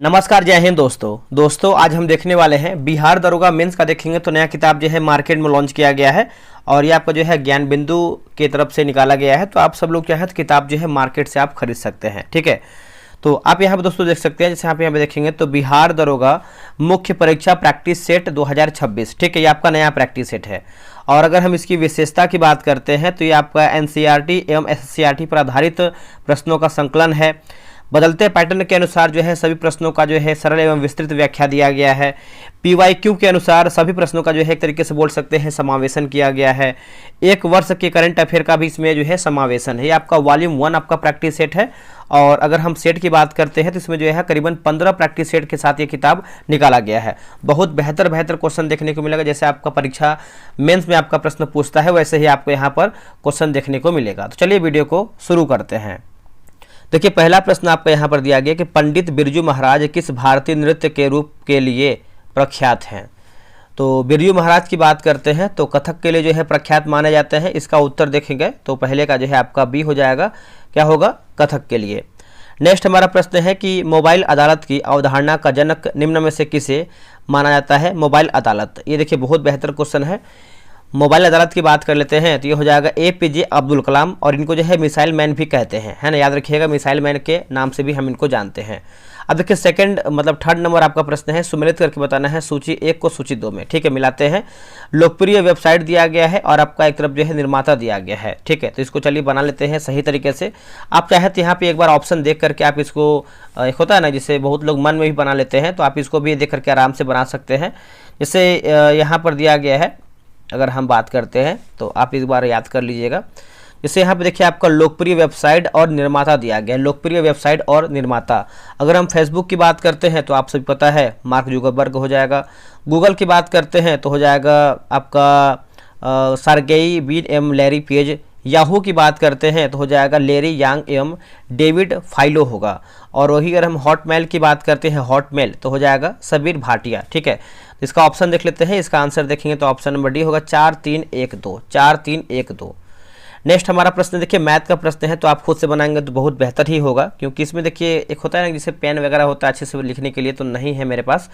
नमस्कार, जय हिंद दोस्तों आज हम देखने वाले हैं बिहार दरोगा मेंस का। देखेंगे तो नया किताब जो है मार्केट में लॉन्च किया गया है और ये आपका जो है ज्ञान बिंदु की तरफ से निकाला गया है। तो आप सब लोग चाहे तो किताब जो है मार्केट से आप खरीद सकते हैं, ठीक है। तो आप यहाँ पे दोस्तों देख सकते हैं, जैसे आप यहाँ पे देखेंगे तो बिहार दरोगा मुख्य परीक्षा प्रैक्टिस सेट 2026, ठीक है। ये आपका नया प्रैक्टिस सेट है और अगर हम इसकी विशेषता की बात करते हैं तो ये आपका एनसीईआरटी एवं एससीईआरटी पर आधारित प्रश्नों का संकलन है। बदलते पैटर्न के अनुसार जो है सभी प्रश्नों का जो है सरल एवं विस्तृत व्याख्या दिया गया है। पीवाईक्यू के अनुसार सभी प्रश्नों का जो है एक तरीके से बोल सकते हैं समावेशन किया गया है। एक वर्ष के करंट अफेयर का भी इसमें जो है समावेशन है। ये आपका वॉल्यूम 1 आपका प्रैक्टिस सेट है और अगर हम सेट की बात करते हैं तो इसमें जो है करीबन 15 प्रैक्टिस सेट के साथ ये किताब निकाला गया है। बहुत बेहतर क्वेश्चन देखने को मिलेगा। जैसे आपका परीक्षा मेंस में आपका प्रश्न पूछता है वैसे ही आपको यहाँ पर क्वेश्चन देखने को मिलेगा। तो चलिए वीडियो को शुरू करते हैं। देखिए, पहला प्रश्न आपको यहाँ पर दिया गया कि पंडित बिरजू महाराज किस भारतीय नृत्य के रूप के लिए प्रख्यात हैं। तो बिरजू महाराज की बात करते हैं तो कथक के लिए जो है प्रख्यात माने जाते हैं। इसका उत्तर देखेंगे तो पहले का जो है आपका बी हो जाएगा। क्या होगा? कथक के लिए। नेक्स्ट हमारा प्रश्न है कि मोबाइल अदालत की अवधारणा का जनक निम्न में से किसे माना जाता है? मोबाइल अदालत, ये देखिए बहुत बेहतर क्वेश्चन है। मोबाइल अदालत की बात कर लेते हैं तो ये हो जाएगा एपीजे अब्दुल कलाम और इनको जो है मिसाइल मैन भी कहते हैं, है ना। याद रखिएगा, मिसाइल मैन के नाम से भी हम इनको जानते हैं। अब देखिए थर्ड नंबर आपका प्रश्न है, सुमेलित करके बताना है सूची 1 को सूची 2 में, ठीक है। मिलाते हैं। लोकप्रिय वेबसाइट दिया गया है और आपका एक तरफ जो है निर्माता दिया गया है, ठीक है। तो इसको चलिए बना लेते हैं सही तरीके से। आप चाहे तो यहाँ पे एक बार ऑप्शन देख करके आप इसको, एक होता है ना जिसे बहुत लोग मन में भी बना लेते हैं, तो आप इसको भी देख करके आराम से बना सकते हैं। जैसे यहाँ पर दिया गया है, अगर हम बात करते हैं तो आप एक बार याद कर लीजिएगा। जैसे यहाँ पे देखिए आपका लोकप्रिय वेबसाइट और निर्माता दिया गया है। लोकप्रिय वेबसाइट और निर्माता, अगर हम फेसबुक की बात करते हैं तो आप सभी पता है मार्क जुकरबर्ग हो जाएगा। गूगल की बात करते हैं तो हो जाएगा आपका सर्गेई बिन एम लैरी पेज। याहू की बात करते हैं तो हो जाएगा लेरी यांग एम डेविड फाइलो होगा। और वही अगर हम हॉटमेल की बात करते हैं हॉटमेल तो हो जाएगा सबीर भाटिया, ठीक है। इसका ऑप्शन देख लेते हैं। इसका आंसर देखेंगे तो ऑप्शन नंबर डी होगा 4312, 4312। नेक्स्ट हमारा प्रश्न देखिए मैथ का प्रश्न है, तो आप खुद से बनाएंगे तो बहुत बेहतर ही होगा, क्योंकि इसमें देखिए एक होता है ना जिसे पेन वगैरह होता है अच्छे से लिखने के लिए, तो नहीं है मेरे पास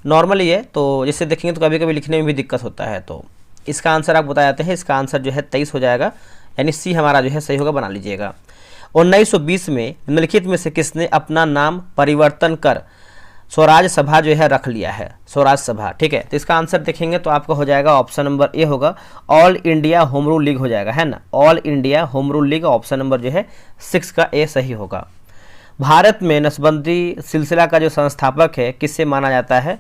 नॉर्मली है, तो जिससे देखेंगे तो कभी कभी लिखने में भी दिक्कत होता है। तो इसका आंसर आप बता जाते हैं। इसका आंसर जो है 23 हो जाएगा, यानी सी हमारा जो है सही होगा, बना लीजिएगा। 1920 में निम्नलिखित में से किसने अपना नाम परिवर्तन कर स्वराज सभा जो है रख लिया है? स्वराज सभा, ठीक है। तो इसका आंसर देखेंगे तो आपका हो जाएगा ऑप्शन नंबर ए होगा, all India home rule league हो जाएगा, है ना। All India home rule league, option number जो है 6 का ए सही होगा। भारत में नसबंदी सिलसिला का जो संस्थापक है किससे माना जाता है?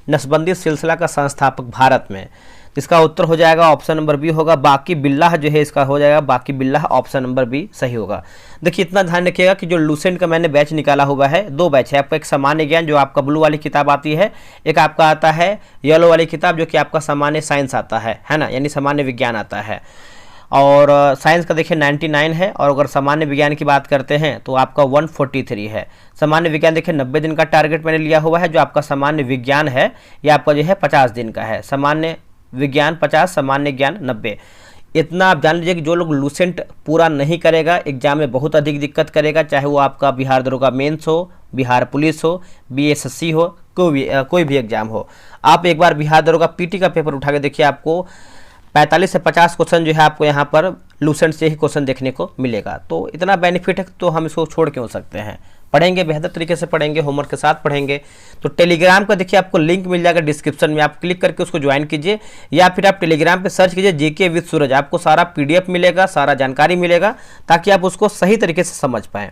नसबंदी सिलसिला का संस्थापक भारत में, इसका उत्तर हो जाएगा ऑप्शन नंबर बी होगा, बाकी बिल्लाह जो है इसका हो जाएगा बाकी बिल्लाह, ऑप्शन नंबर बी सही होगा। देखिए इतना ध्यान रखिएगा कि जो लूसेंट का मैंने बैच निकाला हुआ है, 2 बैच है आपका। एक सामान्य ज्ञान जो आपका ब्लू वाली किताब आती है, एक आपका आता है येलो वाली किताब जो कि आपका सामान्य साइंस आता है ना, यानी सामान्य विज्ञान आता है। और साइंस का देखिए 99 है और अगर सामान्य विज्ञान की बात करते हैं तो आपका 143 है। सामान्य विज्ञान देखिए 90 दिन का टारगेट मैंने लिया हुआ है। जो आपका सामान्य विज्ञान है ये आपका जो है 50 दिन का है। सामान्य विज्ञान 50, सामान्य ज्ञान 90। इतना आप जान लीजिए कि जो लोग लूसेंट पूरा नहीं करेगा एग्जाम में बहुत अधिक दिक्कत करेगा, चाहे वो आपका बिहार दरोगा मेंस हो, बिहार पुलिस हो, बीएसएससी हो, कोई भी एग्जाम हो। आप एक बार बिहार दरोगा पीटी का पेपर उठा के देखिए, आपको 45 से 50 क्वेश्चन जो है आपको यहाँ पर लूसेंट से ही क्वेश्चन देखने को मिलेगा। तो इतना बेनिफिट है तो हम इसको छोड़ क्यों सकते हैं। पढ़ेंगे, बेहतर तरीके से पढ़ेंगे, होमवर्क के साथ पढ़ेंगे। तो टेलीग्राम का देखिए आपको लिंक मिल जाएगा डिस्क्रिप्शन में, आप क्लिक करके उसको ज्वाइन कीजिए, या फिर आप टेलीग्राम पे सर्च कीजिए जीके विद सूरज। आपको सारा पीडीएफ मिलेगा, सारा जानकारी मिलेगा, ताकि आप उसको सही तरीके से समझ पाएँ।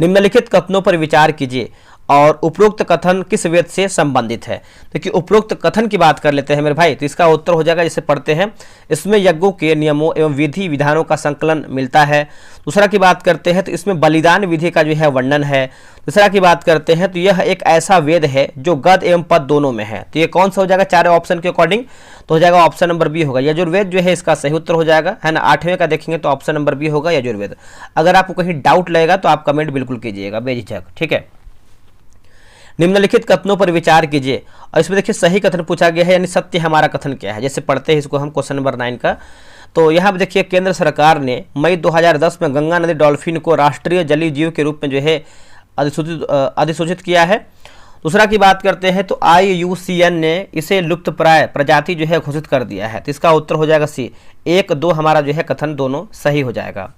निम्नलिखित कथनों पर विचार कीजिए और उपरोक्त कथन किस वेद से संबंधित है? देखिए उपरोक्त कथन की बात कर लेते हैं मेरे भाई, तो इसका उत्तर हो जाएगा, जैसे पढ़ते हैं, इसमें यज्ञों के नियमों एवं विधि विधानों का संकलन मिलता है। दूसरा की बात करते हैं तो इसमें बलिदान विधि का जो है वर्णन है। तीसरा की बात करते हैं तो यह एक ऐसा वेद है जो गद एवं पद दोनों में है। तो ये कौन सा हो जाएगा चारों ऑप्शन के अकॉर्डिंग? तो हो जाएगा ऑप्शन नंबर बी होगा, यजुर्वेद जो है इसका सही उत्तर हो जाएगा, है ना। 8वें का देखेंगे तो ऑप्शन नंबर बी होगा यजुर्वेद। अगर आपको कहीं डाउट लगेगा तो आप कमेंट बिल्कुल कीजिएगा बेझिझक, ठीक है। निम्नलिखित कथनों पर विचार कीजिए और इसमें देखिए सही कथन पूछा गया है, यानी सत्य हमारा कथन क्या है। जैसे पढ़ते हैं इसको हम क्वेश्चन नंबर 9 का, तो यहाँ पर देखिए केंद्र सरकार ने मई 2010 में गंगा नदी डॉल्फिन को राष्ट्रीय जलीय जीव के रूप में जो है अधिसूचित किया है। दूसरा की बात करते हैं तो IUCN ने इसे लुप्तप्राय प्रजाति जो है घोषित कर दिया है, तो इसका उत्तर हो जाएगा सी। 1, 2 हमारा जो है कथन दोनों सही हो जाएगा।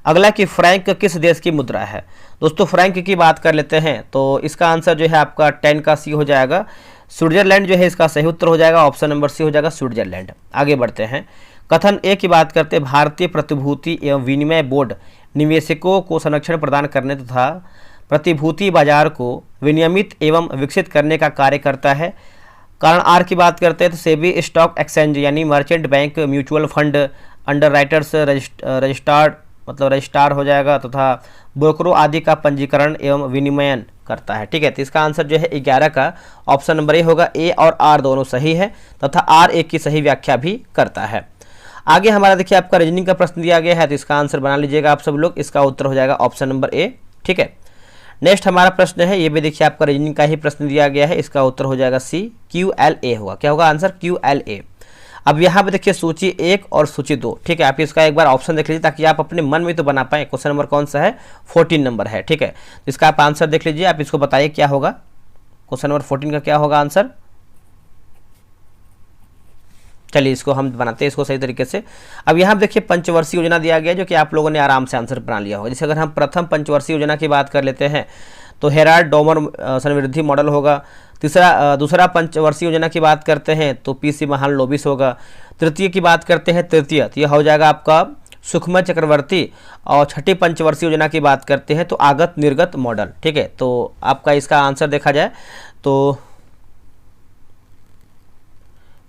अगला कि फ्रैंक किस देश की मुद्रा है। दोस्तों फ्रैंक की बात कर लेते हैं तो इसका आंसर जो है आपका 10 का सी हो जाएगा। स्विट्जरलैंड जो है इसका सही उत्तर हो जाएगा, ऑप्शन नंबर सी हो जाएगा स्विट्जरलैंड। आगे बढ़ते हैं, कथन ए की बात करते हैं, भारतीय प्रतिभूति एवं विनिमय बोर्ड निवेशकों को संरक्षण प्रदान करने तथा प्रतिभूति बाजार को विनियमित एवं विकसित करने का कार्य करता है। कारण आर की बात करते हैं तो सेबी स्टॉक एक्सचेंज यानी merchant bank mutual fund underwriters registrar हो जाएगा तथा ब्रोकरों आदि का पंजीकरण एवं विनिमयन करता है। ठीक है, तो इसका आंसर जो है 11 का ऑप्शन नंबर ए होगा। ए और आर दोनों सही है तथा आर एक की सही व्याख्या भी करता है। आगे हमारा देखिए आपका रीजनिंग का प्रश्न दिया गया है, तो इसका आंसर बना लीजिएगा आप सब लोग। इसका उत्तर हो जाएगा ऑप्शन नंबर ए। ठीक है, नेक्स्ट हमारा प्रश्न है, ये भी देखिए आपका रीजनिंग का ही प्रश्न दिया गया है, इसका उत्तर हो जाएगा सी। QLA होगा। क्या होगा आंसर? QLA। अब यहाँ पे देखिए सूची 1 और सूची 2। ठीक है, आप इसका एक बार ऑप्शन देख लीजिए ताकि आप अपने मन में तो बना पाए। क्वेश्चन नंबर कौन सा है? 14 नंबर है। ठीक है, तो इसका आप आंसर देख लीजिए, आप इसको बताइए क्या होगा। क्वेश्चन नंबर 14 का क्या होगा आंसर? चलिए इसको हम बनाते हैं इसको सही तरीके से। अब यहाँ देखिए पंचवर्षीय योजना दिया गया है जो कि आप लोगों ने आराम से आंसर बना लिया होगा। जैसे अगर हम प्रथम पंचवर्षीय योजना की बात कर लेते हैं तो हेराल्ड डोमर समृद्धि मॉडल होगा। दूसरा पंचवर्षीय योजना की बात करते हैं तो PC महालनोबिस होगा। तृतीय की बात करते हैं तृतीय, तो यह हो जाएगा आपका सुखमय चक्रवर्ती। और छठी पंचवर्षीय योजना की बात करते हैं तो आगत निर्गत मॉडल। ठीक है, तो आपका इसका आंसर देखा जाए तो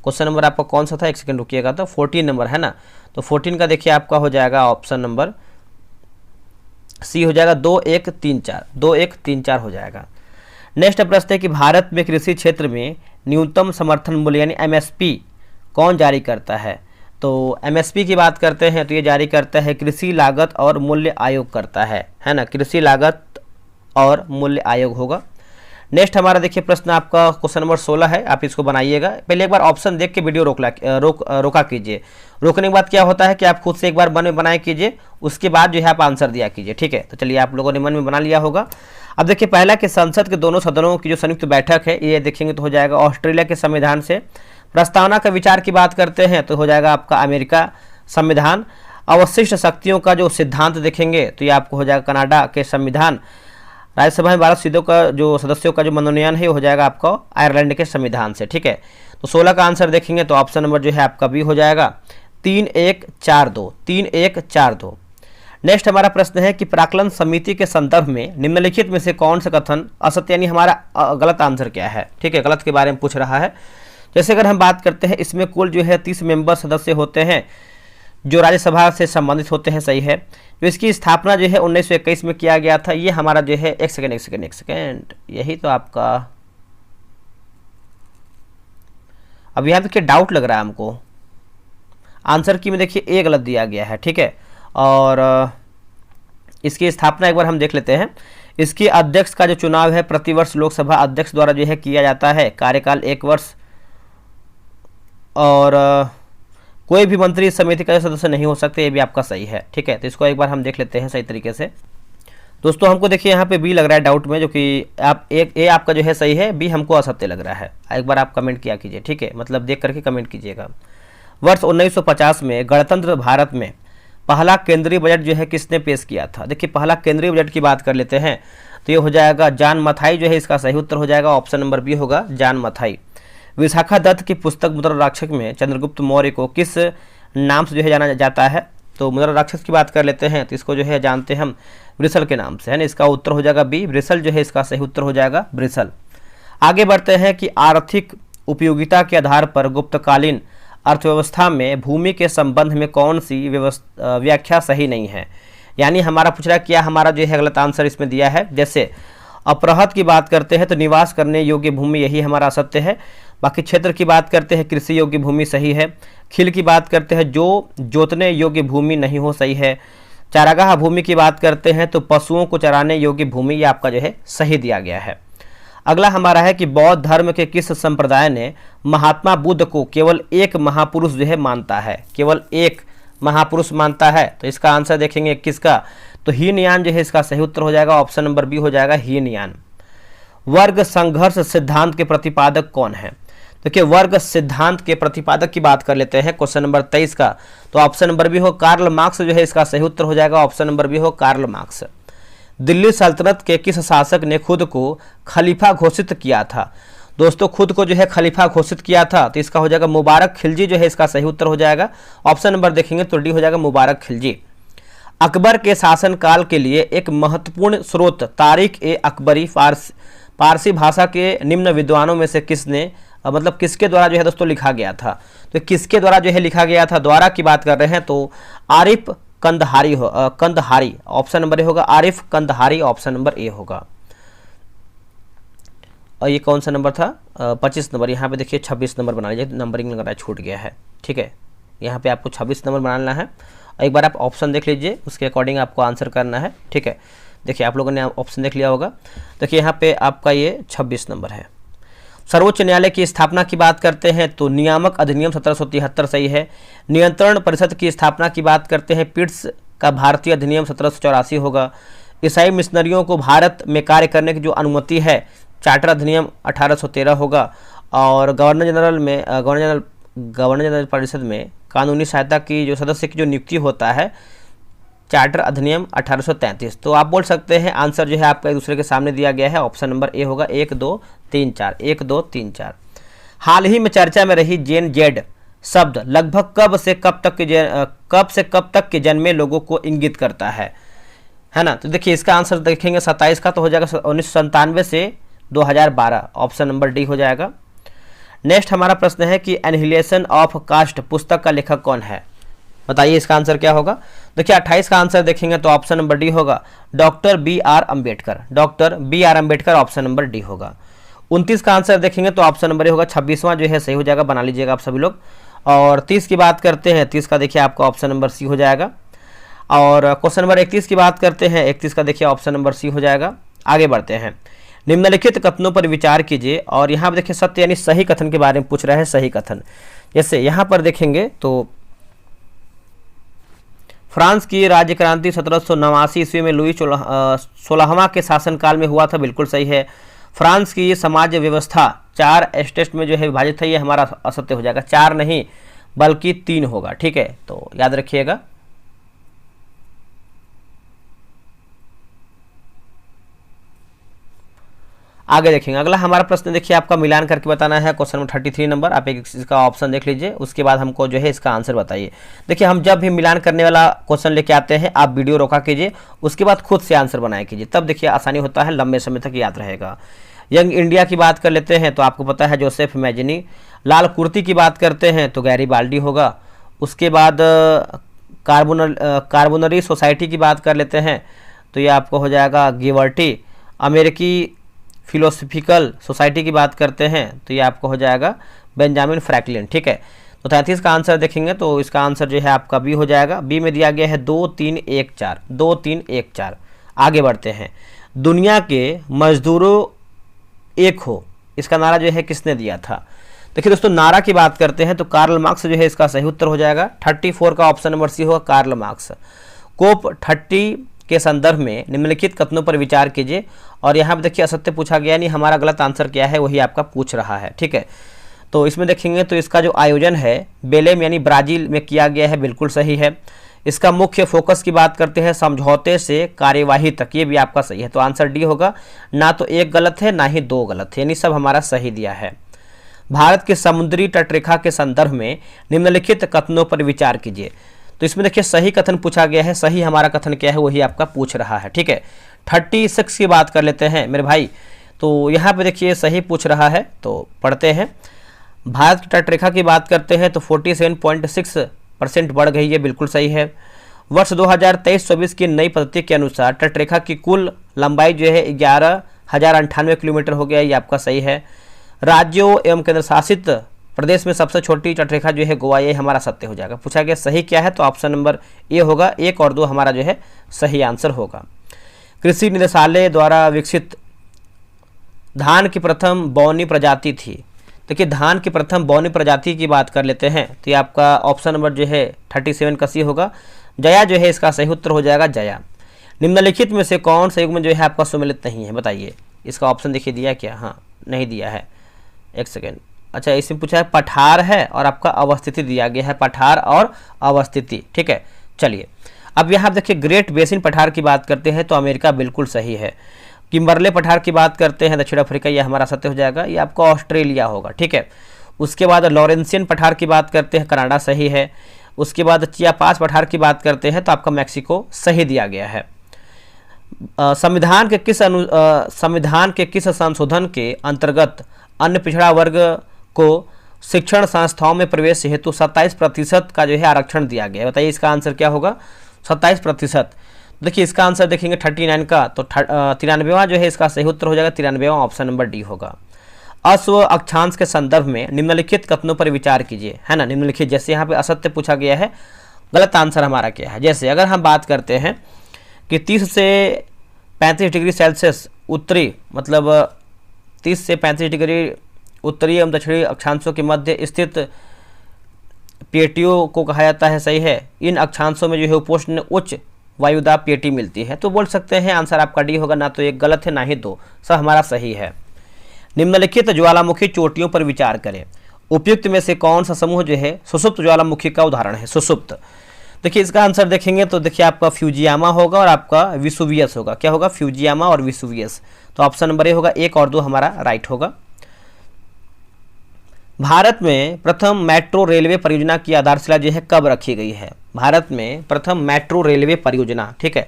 क्वेश्चन नंबर आपका कौन सा था? एक सेकंड रुकिएगा, तो 14 नंबर है ना, तो 14 का देखिए आपका हो जाएगा ऑप्शन नंबर सी हो जाएगा 2134। 2134 हो जाएगा। नेक्स्ट प्रश्न है कि भारत में कृषि क्षेत्र में न्यूनतम समर्थन मूल्य यानी MSP कौन जारी करता है? तो MSP की बात करते हैं तो ये जारी करता है कृषि लागत और मूल्य आयोग करता है ना, कृषि लागत और मूल्य आयोग होगा। नेक्स्ट हमारा देखिए प्रश्न आपका क्वेश्चन नंबर 16 है, आप इसको बनाइएगा। पहले एक बार ऑप्शन देख के वीडियो रोका कीजिए। रोकने के बाद क्या होता है कि आप खुद से एक बार मन में बनाए कीजिए, उसके बाद जो है आप आंसर दिया कीजिए। ठीक है, तो चलिए आप लोगों ने मन में बना लिया होगा। अब देखिए पहला कि संसद के दोनों सदनों की जो संयुक्त बैठक है ये देखेंगे तो हो जाएगा ऑस्ट्रेलिया के संविधान से। प्रस्तावना का विचार की बात करते हैं तो हो जाएगा आपका अमेरिका संविधान। अवशिष्ट शक्तियों का जो सिद्धांत देखेंगे तो ये आपको हो जाएगा कनाडा के संविधान। राज्यसभा में 12 सीटों का जो सदस्यों का जो मनोनयन है हो जाएगा आपका आयरलैंड के संविधान से। ठीक है, तो 16 का आंसर देखेंगे तो ऑप्शन नंबर जो है आपका बी हो जाएगा 3142। 3142। नेक्स्ट हमारा प्रश्न है कि प्राक्कलन समिति के संदर्भ में निम्नलिखित में से कौन सा कथन असत्य यानी हमारा गलत आंसर क्या है? ठीक है, गलत के बारे में पूछ रहा है। जैसे अगर हम बात करते हैं इसमें कुल जो है 30 मेंबर सदस्य होते हैं जो राज्यसभा से संबंधित होते हैं, सही है। जो इसकी स्थापना जो है 1921 में किया गया था, ये हमारा जो है एक सेकेंड यही तो आपका अब यहाँ देखिए डाउट लग रहा है हमको आंसर की में, देखिए ए गलत दिया गया है। ठीक है, और इसकी स्थापना एक बार हम देख लेते हैं। इसके अध्यक्ष का जो चुनाव है प्रतिवर्ष लोकसभा अध्यक्ष द्वारा जो है किया जाता है, कार्यकाल 1 वर्ष। और कोई भी मंत्री समिति का सदस्य नहीं हो सकते, ये भी आपका सही है। ठीक है, तो इसको एक बार हम देख लेते हैं सही तरीके से। दोस्तों हमको देखिए यहाँ पे बी लग रहा है डाउट में, जो कि आप एक ए आपका जो है सही है, बी हमको असत्य लग रहा है। एक बार आप कमेंट किया कीजिए। ठीक है, मतलब देख करके कमेंट कीजिएगा। वर्ष 1950 में गणतंत्र भारत में पहला केंद्रीय बजट जो है किसने पेश किया था? देखिए पहला केंद्रीय बजट की बात कर लेते हैं तो ये हो जाएगा जॉन मथाई जो है, इसका सही उत्तर हो जाएगा ऑप्शन नंबर बी होगा जॉन मथाई। विशाखा दत्त की पुस्तक मुद्रा राक्षस में चंद्रगुप्त मौर्य को किस नाम से जो है जाना जाता है? तो मुद्रा राक्षस की बात कर लेते हैं तो इसको जो है जानते हैं हम ब्रिसल के नाम से, है ना। इसका उत्तर हो जाएगा बी, ब्रिसल जो है इसका सही उत्तर हो जाएगा ब्रिसल। आगे बढ़ते हैं कि आर्थिक उपयोगिता के आधार पर गुप्तकालीन अर्थव्यवस्था में भूमि के संबंध में कौन सी व्याख्या सही नहीं है? यानी हमारा पूछ रहा है क्या हमारा जो है गलत आंसर इसमें दिया है। जैसे अपरहत की बात करते हैं तो निवास करने योग्य भूमि, यही हमारा असत्य है। बाकी क्षेत्र की बात करते हैं कृषि योग्य भूमि, सही है। खिल की बात करते हैं जो जोतने योग्य भूमि नहीं हो, सही है। चारागाह भूमि की बात करते हैं तो पशुओं को चराने योग्य भूमि, ये आपका जो है सही दिया गया है। अगला हमारा है कि बौद्ध धर्म के किस संप्रदाय ने महात्मा बुद्ध को केवल एक महापुरुष जो है मानता है? केवल एक महापुरुष मानता है, तो इसका आंसर देखेंगे किसका? तो हीनयान जो है इसका सही उत्तर हो जाएगा ऑप्शन नंबर बी हो जाएगा हीनयान। वर्ग संघर्ष सिद्धांत के प्रतिपादक कौन है? देखिए वर्ग सिद्धांत के प्रतिपादक की बात कर लेते हैं क्वेश्चन नंबर 23 का, तो ऑप्शन नंबर बी हो कार्ल मार्क्स जो है इसका सही उत्तर हो जाएगा। ऑप्शन नंबर बी हो कार्ल मार्क्स। दिल्ली सल्तनत के किस शासक ने खुद को खलीफा घोषित किया था? दोस्तों खुद को जो है खलीफा घोषित किया था, तो इसका हो जाएगा मुबारक खिलजी जो है इसका सही उत्तर हो जाएगा। ऑप्शन नंबर देखेंगे तो डी हो जाएगा मुबारक खिलजी। अकबर के शासनकाल के लिए एक महत्वपूर्ण स्रोत तारीख ए अकबरी फारसी भाषा के निम्न विद्वानों में से किसने मतलब किसके द्वारा जो है दोस्तों लिखा गया था? तो किसके द्वारा जो है लिखा गया था, द्वारा की बात कर रहे हैं तो आरिफ कंदहारी कंदहारी ऑप्शन नंबर ए होगा। आरिफ कंदहारी ऑप्शन नंबर ए होगा। और ये कौन सा नंबर था? 25 नंबर। यहाँ पे देखिए 26 नंबर बना लीजिए, नंबरिंग लग रहा है छूट गया है। ठीक है, यहाँ पे आपको 26 नंबर बनाना है। एक बार आप ऑप्शन देख लीजिए, उसके अकॉर्डिंग आपको आंसर करना है। ठीक है, देखिए आप लोगों ने ऑप्शन देख लिया होगा। देखिए यहाँ पे आपका ये 26 नंबर है। सर्वोच्च न्यायालय की स्थापना की बात करते हैं तो नियामक अधिनियम 1773 सही है। नियंत्रण परिषद की स्थापना की बात करते हैं पिट्स का भारतीय अधिनियम 1784 होगा। ईसाई मिशनरियों को भारत में कार्य करने की जो अनुमति है चार्टर अधिनियम 1813 होगा। और गवर्नर जनरल परिषद में कानूनी सहायता की जो सदस्य की जो नियुक्ति होता है चार्टर अधिनियम 1833। तो आप बोल सकते हैं आंसर जो है आपका एक दूसरे के सामने दिया गया है। ऑप्शन नंबर ए होगा 1 2 3 4 1 2 3 4। हाल ही में चर्चा में रही जेन जेड शब्द लगभग कब से कब तक के जन्मे लोगों को इंगित करता है ना? तो देखिए इसका आंसर देखेंगे 27 का तो हो जाएगा 1997 से 2012। ऑप्शन नंबर डी हो जाएगा। नेक्स्ट हमारा प्रश्न है कि एनहिलेशन ऑफ कास्ट पुस्तक का लेखक कौन है? बताइए इसका आंसर क्या होगा? देखिए 28 का आंसर देखेंगे तो ऑप्शन नंबर डी होगा doctor B R Ambedkar. Doctor B R Ambedkar option number D होगा। 29 का आंसर देखेंगे तो ऑप्शन नंबर ए होगा 26वां जो है सही हो जाएगा, बना लीजिएगा आप सभी लोग। और 30 की बात करते हैं, 30 का देखिए आपका ऑप्शन नंबर सी हो जाएगा। और क्वेश्चन नंबर 31 की बात करते हैं, 31 का देखिए ऑप्शन नंबर सी हो जाएगा। आगे बढ़ते हैं। निम्नलिखित कथनों पर विचार कीजिए। और यहाँ पर देखिए सत्य यानी सही कथन के बारे में पूछ रहा है। सही कथन जैसे यहाँ पर देखेंगे तो फ्रांस की राज्य क्रांति 1789 ईस्वी में लुई 16वां के शासनकाल में हुआ था, बिल्कुल सही है। फ्रांस की समाज व्यवस्था 4 स्टेट में जो है विभाजित है, ये हमारा असत्य हो जाएगा। 4 नहीं बल्कि 3 होगा। ठीक है, तो याद रखिएगा। आगे देखेंगे अगला हमारा प्रश्न देखिए आपका मिलान करके बताना है। Question number 33 number. आप एक इसका ऑप्शन देख लीजिए, उसके बाद हमको जो है इसका आंसर बताइए। देखिए हम जब भी मिलान करने वाला क्वेश्चन लेके आते हैं आप वीडियो रोका कीजिए, उसके बाद खुद से आंसर बनाया कीजिए, तब देखिए आसानी होता है, लंबे समय तक याद रहेगा। यंग इंडिया की बात कर लेते हैं तो आपको पता है जोसेफ मैजनी। लाल कुर्ती की बात करते हैं तो गैरीबाल्डी होगा। उसके बाद कार्बोनरी सोसाइटी की बात कर लेते हैं तो ये आपको हो जाएगा गिवर्टी। अमेरिकी फिलोसफिकल सोसाइटी की बात करते हैं तो ये आपको हो जाएगा बेंजामिन फ्रैंकलिन। ठीक है, तो 33 का आंसर देखेंगे तो इसका आंसर जो है आपका बी हो जाएगा। बी में दिया गया है 2 3 1 4 2 3 1 4। आगे बढ़ते हैं। दुनिया के मजदूरों एक हो, इसका नारा जो है किसने दिया था? देखिए दोस्तों नारा की बात करते हैं तो कार्ल मार्क्स जो है इसका सही उत्तर हो जाएगा। 34 का ऑप्शन नंबर सी होगा कार्ल मार्क्स। कोप 30 के संदर्भ में निम्नलिखित कथनों पर विचार कीजिए। और यहाँ पे देखिए असत्य पूछा गया, नहीं हमारा गलत आंसर क्या है वही आपका पूछ रहा है। ठीक है, तो इसमें देखेंगे तो इसका जो आयोजन है बेलेम यानी ब्राजील में किया गया है, बिल्कुल सही है। इसका मुख्य फोकस की बात करते हैं समझौते से कार्यवाही तक, ये भी आपका सही है। तो आंसर डी होगा। ना तो एक गलत है ना ही 2 गलत है, यानी सब हमारा सही दिया है। भारत के समुद्री तटरेखा के संदर्भ में निम्नलिखित कथनों पर विचार कीजिए। तो इसमें देखिए सही कथन पूछा गया है, सही हमारा कथन क्या है वही आपका पूछ रहा है। ठीक है, 36 की बात कर लेते हैं मेरे भाई। तो यहाँ पे देखिए सही पूछ रहा है, तो पढ़ते हैं। भारत की तटरेखा की बात करते हैं तो 47.6% बढ़ गई है, बिल्कुल सही है। वर्ष 2023-24 की नई पद्धति के अनुसार तटरेखा की कुल लंबाई जो है 11,098 किलोमीटर हो गया, ये आपका सही है। राज्यों एवं केंद्र शासित प्रदेश में सबसे छोटी तटरेखा जो है गोवा, ये हमारा सत्य हो जाएगा। पूछा गया सही क्या है तो ऑप्शन नंबर ए होगा। 1 और 2 हमारा जो है सही आंसर होगा। कृषि निदेशालय द्वारा विकसित धान की प्रथम बौनी प्रजाति थी। देखिए धान की प्रथम बौनी प्रजाति की बात कर लेते हैं तो ये आपका ऑप्शन नंबर जो है 37 का सी होगा। जया जो है इसका सही उत्तर हो जाएगा, जया। निम्नलिखित में से कौन सा युग्म जो है आपका सुमेलित नहीं है, बताइए इसका ऑप्शन देखिए दिया क्या, हाँ नहीं दिया है, एक सेकेंड। अच्छा, इसमें पूछा है पठार है और आपका अवस्थिति दिया गया है, पठार और अवस्थिति, ठीक है। चलिए अब यहाँ देखिए ग्रेट बेसिन पठार की बात करते हैं तो अमेरिका बिल्कुल सही है। किम्बरले पठार की बात करते हैं दक्षिण अफ्रीका, यह हमारा सत्य हो जाएगा, ये आपका ऑस्ट्रेलिया होगा, ठीक है। उसके बाद लॉरेंसियन पठार की बात करते हैं, कनाडा सही है। उसके बाद चियापास पठार की बात करते हैं तो आपका मैक्सिको सही दिया गया है। संविधान के किस संशोधन के अंतर्गत अन्य पिछड़ा वर्ग को शिक्षण संस्थाओं में प्रवेश हेतु 27% का जो है आरक्षण दिया गया है? बताइए इसका आंसर क्या होगा, 27%। देखिए इसका आंसर देखेंगे 39 का, तो 93वां जो है इसका सही उत्तर हो जाएगा, 93वां ऑप्शन नंबर डी होगा। अस्व अक्षांश के संदर्भ में निम्नलिखित कथनों पर विचार कीजिए, है ना। निम्नलिखित जैसे यहाँ पे असत्य पूछा गया है, गलत आंसर हमारा क्या है। जैसे अगर हम बात करते हैं कि 30 से 35 डिग्री सेल्सियस उत्तरी, मतलब 30 से 35 डिग्री उत्तरी एवं दक्षिणी अक्षांशों के मध्य स्थित प्लेटियों को कहा जाता है, सही है। इन अक्षांशों में जो है उपोष्ण उच्च वायुदाब प्लेटी मिलती है, तो बोल सकते हैं आंसर आपका डी होगा, ना तो एक गलत है ना ही दो, सब हमारा सही है। निम्नलिखित ज्वालामुखी चोटियों पर विचार करें, उपयुक्त में से कौन सा समूह जो है सुषुप्त ज्वालामुखी का उदाहरण है, सुषुप्त। देखिए इसका आंसर देखेंगे तो देखिए आपका फ्यूजियामा होगा और आपका विसुवियस होगा, क्या होगा, फ्यूजियामा और विसुवियस, तो ऑप्शन नंबर ए होगा, 1 और 2 हमारा राइट होगा। भारत में प्रथम मेट्रो रेलवे परियोजना की आधारशिला जो है कब रखी गई है? भारत में प्रथम मेट्रो रेलवे परियोजना, ठीक है।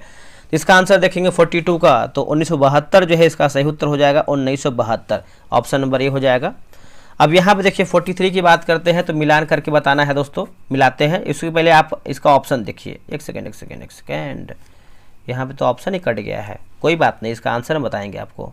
इसका आंसर देखेंगे 42 का, तो 1972 जो है इसका सही उत्तर हो जाएगा, 1972 ऑप्शन नंबर ए हो जाएगा। अब यहाँ पे देखिए 43 की बात करते हैं तो मिलान करके बताना है दोस्तों, मिलाते हैं। इसके पहले आप इसका ऑप्शन देखिए, एक सेकेंड, यहाँ पे तो ऑप्शन ही कट गया है, कोई बात नहीं, इसका आंसर हम बताएंगे आपको,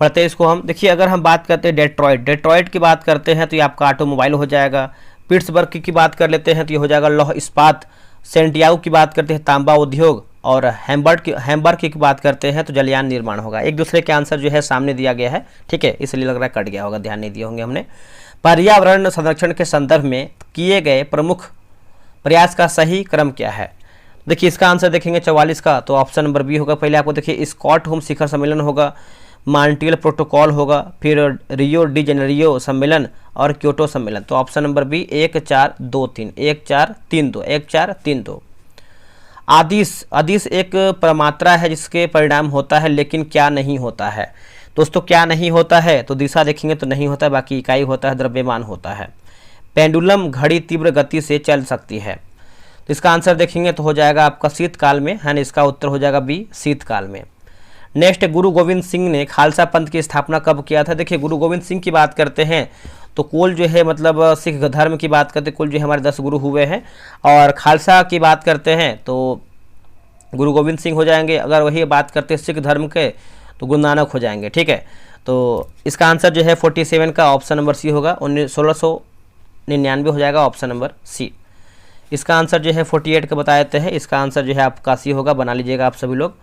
पढ़ते हैं इसको हम। देखिए अगर हम बात करते हैं डेट्रॉइट की बात करते हैं तो ये आपका ऑटोमोबाइल हो जाएगा। पिट्सबर्ग की बात कर लेते हैं तो ये हो जाएगा लौह इस्पात। सेंटियागो की बात करते हैं तांबा उद्योग, और हैम्बर्ग की बात करते हैं तो जलयान निर्माण होगा। एक दूसरे के आंसर जो है सामने दिया गया है, ठीक है, इसलिए लग रहा है कट गया होगा, ध्यान नहीं दिए होंगे हमने। पर्यावरण संरक्षण के संदर्भ में किए गए प्रमुख प्रयास का सही क्रम क्या है? देखिए इसका आंसर देखेंगे 44 का, तो ऑप्शन नंबर बी होगा। पहले आपको देखिए स्टॉकहोम शिखर सम्मेलन होगा, मॉन्ट्रियल प्रोटोकॉल होगा, फिर रियो डी जेनेरियो सम्मेलन और क्योटो सम्मेलन, तो ऑप्शन नंबर बी 1 4 2 3 1 4 3 2 1 4 3 2। आदिश एक प्रमात्रा है जिसके परिणाम होता है लेकिन क्या नहीं होता है? दोस्तों क्या नहीं होता है, तो दिशा देखेंगे तो नहीं होता है, बाकी इकाई होता है, द्रव्यमान होता है। पेंडुलम घड़ी तीव्र गति से चल सकती है, तो इसका आंसर देखेंगे तो हो जाएगा आपका शीतकाल में, है ना, इसका उत्तर हो जाएगा बी शीतकाल में। नेक्स्ट, गुरु गोविंद सिंह ने खालसा पंथ की स्थापना कब किया था? देखिए गुरु गोविंद सिंह की बात करते हैं तो कुल जो है मतलब सिख धर्म की बात करते हैं कुल जो हमारे 10 गुरु हुए हैं, और खालसा की बात करते हैं तो गुरु गोविंद सिंह हो जाएंगे। अगर वही बात करते हैं सिख धर्म के तो गुरु नानक हो जाएंगे, ठीक है। तो इसका आंसर जो है 47 का ऑप्शन नंबर सी होगा, 1699 हो जाएगा, ऑप्शन नंबर सी। इसका आंसर जो है 48 का बता देते हैं, इसका आंसर जो है आपका सी होगा, बना लीजिएगा आप सभी लोग।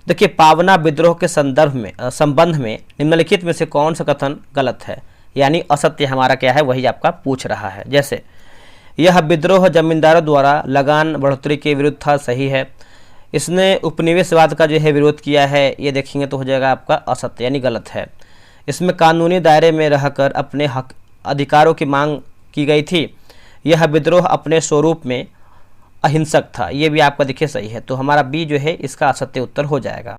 देखिए पावना विद्रोह के संबंध में निम्नलिखित में से कौन सा कथन गलत है, यानी असत्य हमारा क्या है वही आपका पूछ रहा है। जैसे यह विद्रोह जमींदारों द्वारा लगान बढ़ोतरी के विरुद्ध था, सही है। इसने उपनिवेशवाद का जो है विरोध किया है, ये देखेंगे तो हो जाएगा आपका असत्य यानी गलत है। इसमें कानूनी दायरे में रहकर अपने हक अधिकारों की मांग की गई थी। यह विद्रोह अपने स्वरूप में अहिंसक था, ये भी आपका देखिए सही है, तो हमारा बी जो है इसका असत्य उत्तर हो जाएगा।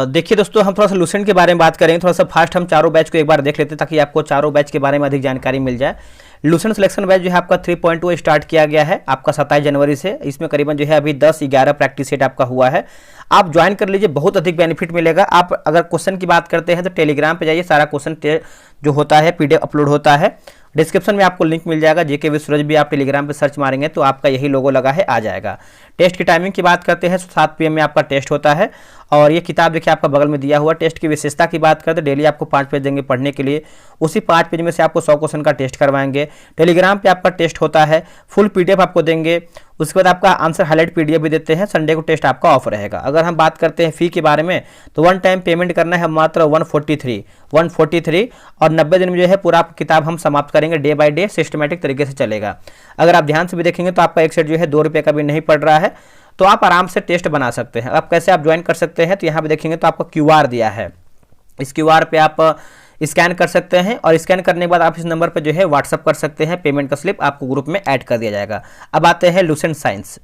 देखिए दोस्तों हम थोड़ा सा लूसेंट के बारे में बात करेंगे, थोड़ा सा फास्ट हम चारों बैच को एक बार देख लेते हैं ताकि आपको चारों बैच के बारे में अधिक जानकारी मिल जाए। लूसेंट सिलेक्शन बैच जो है आपका 3.2 स्टार्ट किया गया है आपका 27 जनवरी से। इसमें करीबन जो है अभी 10-11 प्रैक्टिस सेट आपका हुआ है, आप ज्वाइन कर लीजिए, बहुत अधिक बेनिफिट मिलेगा। आप अगर क्वेश्चन की बात करते हैं तो टेलीग्राम पे जाइए, सारा क्वेश्चन जो होता है PDF अपलोड होता है, डिस्क्रिप्शन में आपको लिंक मिल जाएगा। जेके विद सूरज भी आप टेलीग्राम पे सर्च मारेंगे तो आपका यही लोगो लगा है, आ जाएगा। टेस्ट की टाइमिंग की बात करते हैं 7 PM में आपका टेस्ट होता है, और ये किताब देखिए आपका बगल में दिया हुआ। टेस्ट की विशेषता की बात करते हैं, डेली आपको 5 पेज देंगे पढ़ने के लिए, उसी 5 पेज में से आपको 100 क्वेश्चन का टेस्ट करवाएंगे। टेलीग्राम पे आपका टेस्ट होता है, फुल PDF आपको देंगे, उसके बाद आपका आंसर हाईलाइट PDF भी देते हैं। संडे को टेस्ट आपका ऑफ रहेगा। अगर हम बात करते हैं फ़ी के बारे में तो 1 टाइम पेमेंट करना है मात्र 143 और 90 दिन में जो है पूरा किताब हम समाप्त करेंगे, डे बाय डे सिस्टमेटिक तरीके से चलेगा। अगर आप ध्यान से भी देखेंगे तो आपका एक सेट जो है 2 रुपये का भी नहीं पड़ रहा है, तो आप आराम से टेस्ट बना सकते हैं। आप कैसे आप ज्वाइन कर सकते हैं, तो यहाँ पे देखेंगे तो आपको QR दिया है, इस क्यूआर पे आप स्कैन कर सकते हैं और स्कैन करने के बाद आप इस नंबर पर जो है व्हाट्सअप कर सकते हैं। पेमेंट का स्लिप आपको ग्रुप में ऐड कर दिया जाएगा। अब आते हैं लुसेंट साइंस।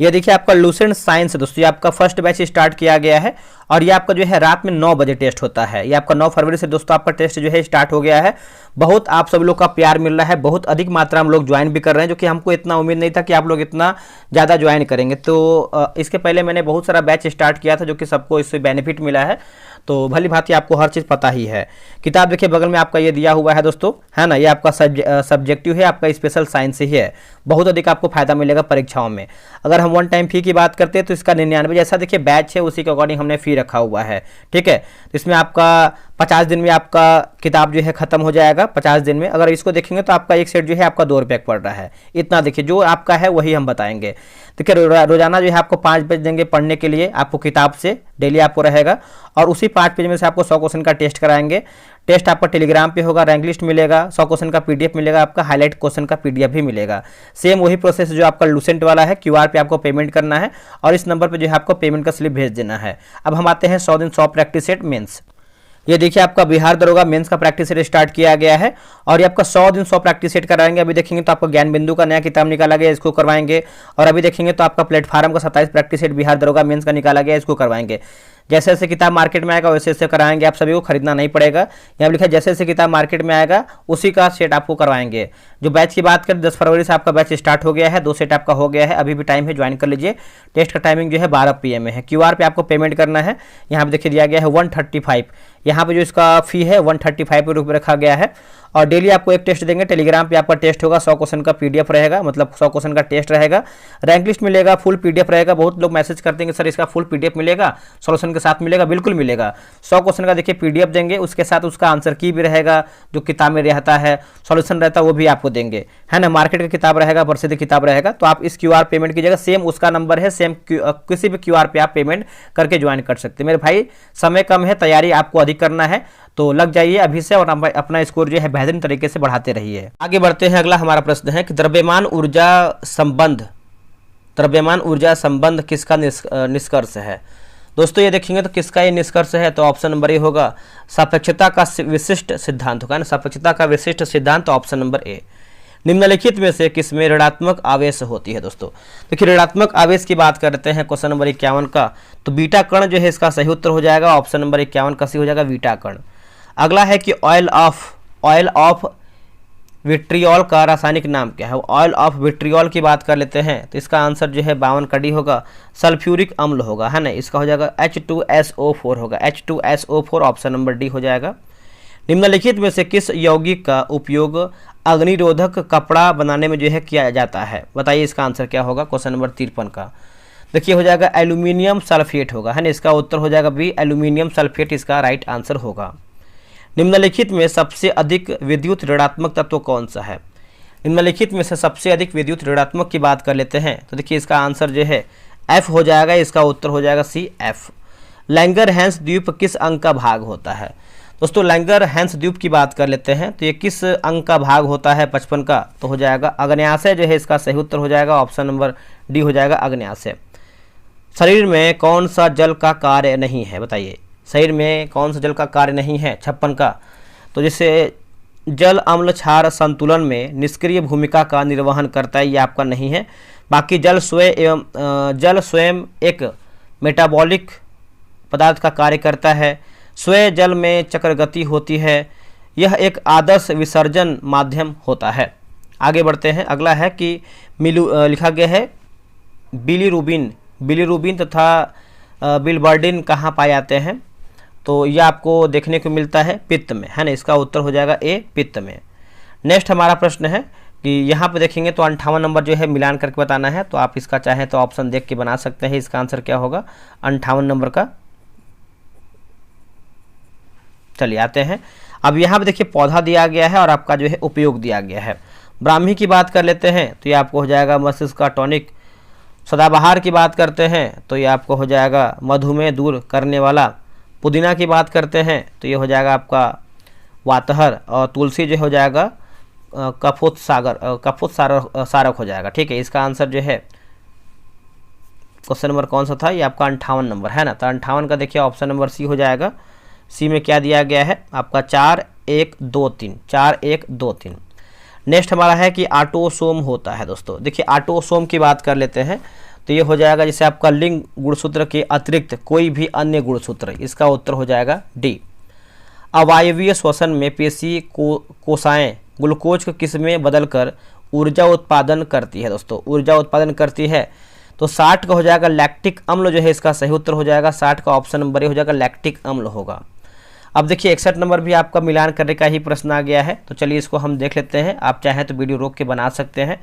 ये देखिए आपका लुसेंट साइंस दोस्तों, ये आपका फर्स्ट बैच स्टार्ट किया गया है और ये आपका जो है रात में 9 बजे टेस्ट होता है। ये आपका 9 फरवरी से दोस्तों आपका टेस्ट जो है स्टार्ट हो गया है। बहुत आप सब लोग का प्यार मिल रहा है, बहुत अधिक मात्रा में लोग ज्वाइन भी कर रहे हैं, जो कि हमको इतना उम्मीद नहीं था कि आप लोग इतना ज़्यादा ज्वाइन करेंगे। तो इसके पहले मैंने बहुत सारा बैच स्टार्ट किया था, जो कि सबको इससे बेनिफिट मिला है। तो भली भांति आपको हर चीज़ पता ही है। किताब देखिए बगल में आपका ये दिया हुआ है दोस्तों, है ना। ये आपका सब्जेक्टिव है, आपका स्पेशल साइंस ही है। बहुत अधिक आपको फायदा मिलेगा परीक्षाओं में। अगर हम वन टाइम फी की बात करते हैं तो इसका 99 जैसा देखिए बैच है, उसी के अकॉर्डिंग हमने फी रखा हुआ है, ठीक है। तो इसमें आपका 50 दिन में आपका किताब जो है खत्म हो जाएगा। 50 दिन में अगर इसको देखेंगे तो आपका एक सेट जो है आपका 2 रुपये पड़ रहा है। इतना देखिए, जो आपका है वही हम बताएंगे। देखिए रोजाना जो है आपको 5 पेज देंगे पढ़ने के लिए, आपको किताब से डेली आपको रहेगा और उसी 5 पेज में से आपको 100 क्वेश्चन का टेस्ट कराएंगे। टेस्ट आपका टेलीग्राम पे होगा, रैंक लिस्ट मिलेगा, 100 क्वेश्चन का पीडीएफ मिलेगा, आपका हाईलाइट क्वेश्चन का पीडीएफ भी मिलेगा। सेम वही प्रोसेस जो आपका लुसेंट वाला है, क्यूआर पे आपको पेमेंट करना है और इस नंबर पे जो है आपको पेमेंट का स्लिप भेज देना है। अब हम आते हैं 100 दिन 100 प्रैक्टिस सेट मेंस। ये देखिए आपका बिहार दरोगा मेंस का प्रैक्टिस सेट स्टार्ट किया गया है और ये आपका 100 दिन 100 प्रैक्टिस सेट कराएंगे। अभी देखेंगे तो आपका ज्ञान बिंदु का नया किताब निकाला गया, इसको करवाएंगे। और अभी देखेंगे तो आपका प्लेटफार्म का 27 प्रैक्टिस सेट बिहार दरोगा मेंस का निकाला गया, इसको करवाएंगे। जैसे जैसे किताब मार्केट में आएगा वैसे वैसे कराएंगे, आप सभी को खरीदना नहीं पड़ेगा। यहाँ लिखा है जैसे जैसे किताब मार्केट में आएगा उसी का सेट आपको करवाएंगे। जो बैच की बात करें 10 फरवरी से आपका बैच स्टार्ट हो गया है, 2 सेट आपका हो गया है, अभी भी टाइम है, ज्वाइन कर लीजिए। टेस्ट का टाइमिंग जो है 12 PM में है। क्यूआर पे आपको पेमेंट करना है, यहाँ पे देखिए दिया गया है 135। यहाँ पे जो इसका फी है 135 रुपये रखा गया है और डेली आपको एक टेस्ट देंगे। टेलीग्राम पे आपका टेस्ट होगा, 100 क्वेश्चन का पीडीएफ रहेगा, मतलब 100 क्वेश्चन का टेस्ट रहेगा, रैंक लिस्ट मिलेगा, फुल पीडीएफ रहेगा। बहुत लोग मैसेज करते हैं कि सर इसका फुल पीडीएफ मिलेगा, सॉल्यूशन के साथ मिलेगा, बिल्कुल मिलेगा। 100 क्वेश्चन का देखिए पीडीएफ देंगे, उसके साथ उसका आंसर की भी रहेगा, जो किताब में रहता है, सॉल्यूशन रहता है वो भी आपको देंगे, है ना। मार्केट का किताब रहेगा, प्रसिद्ध किताब रहेगा। तो आप इस क्यूआर पेमेंट कीजिएगा, सेम उसका नंबर है, सेम किसी भी क्यूआर पे आप पेमेंट करके ज्वाइन कर सकते हैं। मेरे भाई समय कम है, तैयारी आपको अधिक करना है, तो लग जाइए अभी से और अपना स्कोर जो है बेहतरीन तरीके से बढ़ाते रहिए। आगे बढ़ते हैं। अगला हमारा प्रश्न है कि द्रव्यमान ऊर्जा संबंध किसका निष्कर्ष है। दोस्तों ये देखेंगे तो किसका ये निष्कर्ष है, तो ऑप्शन नंबर ए होगा, सापेक्षता का विशिष्ट सिद्धांत होगा ना। सापेक्षता का विशिष्ट सिद्धांत, ऑप्शन नंबर ए। निम्नलिखित में से किसमें ऋणात्मक आवेश होती है। दोस्तों देखिए ऋणात्मक आवेश की बात करते हैं क्वेश्चन नंबर 51 का, तो बीटा कण जो है इसका सही उत्तर हो जाएगा, ऑप्शन नंबर 51 का सही हो जाएगा, बीटा कण। अगला है कि ऑयल ऑफ विट्रियोल का रासायनिक नाम क्या है। ऑयल ऑफ विट्रियोल की बात कर लेते हैं तो इसका आंसर जो है 52 का डी होगा, सल्फ्यूरिक अम्ल होगा, है ना। इसका हो जाएगा H2SO4 होगा, H2SO4, ऑप्शन नंबर डी हो जाएगा। निम्नलिखित में से किस यौगिक का उपयोग अग्निरोधक कपड़ा बनाने में जो है किया जाता है, बताइए इसका आंसर क्या होगा, क्वेश्चन नंबर 53 का। देखिए हो जाएगा एल्यूमिनियम सल्फेट होगा, है ना। इसका उत्तर हो जाएगा बी, एल्यूमिनियम सल्फेट इसका राइट आंसर होगा। निम्नलिखित में सबसे अधिक विद्युत ऋणात्मक तत्व कौन सा है। निम्नलिखित में से सबसे अधिक विद्युत ऋणात्मक की बात कर लेते हैं तो देखिए इसका आंसर जो है एफ हो जाएगा, इसका उत्तर हो जाएगा सी, एफ। लैंगर-हैंस द्वीप किस अंक का भाग होता है। दोस्तों लैंगर-हैंस द्वीप की बात कर लेते हैं तो ये किस अंक का भाग होता है, 55 का, तो हो जाएगा अग्न्याशय जो है इसका सही उत्तर हो जाएगा, ऑप्शन नंबर डी हो जाएगा, अग्न्याशय। शरीर में कौन सा जल का कार्य नहीं है, बताइए शरीर में कौन सा जल का कार्य नहीं है, 56 का, तो जैसे जल अम्ल क्षार संतुलन में निष्क्रिय भूमिका का निर्वहन करता है, ये आपका नहीं है। बाकी जल स्वयं एक मेटाबॉलिक पदार्थ का कार्य करता है, स्वयं जल में चक्रगति होती है, यह एक आदर्श विसर्जन माध्यम होता है। आगे बढ़ते हैं। अगला है कि लिखा गया है बिलीरुबिन तथा बिलबर्डिन कहाँ पाए जाते हैं, तो ये आपको देखने को मिलता है पित्त में, है ना। इसका उत्तर हो जाएगा ए, पित्त में। नेक्स्ट हमारा प्रश्न है कि यहाँ पे देखेंगे तो 58 नंबर जो है मिलान करके बताना है, तो आप इसका चाहें तो ऑप्शन देख के बना सकते हैं। इसका आंसर क्या होगा 58 नंबर का। चलिए आते हैं। अब यहाँ पे देखिए पौधा दिया गया है और आपका जो है उपयोग दिया गया है। ब्राह्मी की बात कर लेते हैं तो ये आपको हो जाएगा मस्तिष्क का टॉनिक। सदाबहार की बात करते हैं तो ये आपको हो जाएगा मधुमेह दूर करने वाला। पुदीना की बात करते हैं तो ये हो जाएगा आपका वातहर, और तुलसी जो हो जाएगा कफोत सारक हो जाएगा, ठीक है। इसका आंसर जो है क्वेश्चन नंबर कौन सा था, ये आपका 58 नंबर है ना। तो 58 का देखिए ऑप्शन नंबर सी हो जाएगा, सी में क्या दिया गया है आपका 4123, 4123। नेक्स्ट हमारा है कि ऑटोसोम होता है दोस्तों। देखिए ऑटोसोम की बात कर लेते हैं तो ये हो जाएगा जैसे आपका लिंग गुणसूत्र के अतिरिक्त कोई भी अन्य गुणसूत्र, इसका उत्तर हो जाएगा डी। अवायवीय श्वसन में पेशी कोशिकाएं ग्लूकोज को किस में बदलकर ऊर्जा उत्पादन करती है दोस्तों, ऊर्जा उत्पादन करती है तो 60 का हो जाएगा लैक्टिक अम्ल जो है इसका सही उत्तर हो जाएगा। 60 का ऑप्शन नंबर ए हो जाएगा लैक्टिक अम्ल होगा। अब देखिए 61 नंबर भी आपका मिलान करने का ही प्रश्न आ गया है, तो चलिए इसको हम देख लेते हैं। आप चाहें तो वीडियो रोक के बना सकते हैं।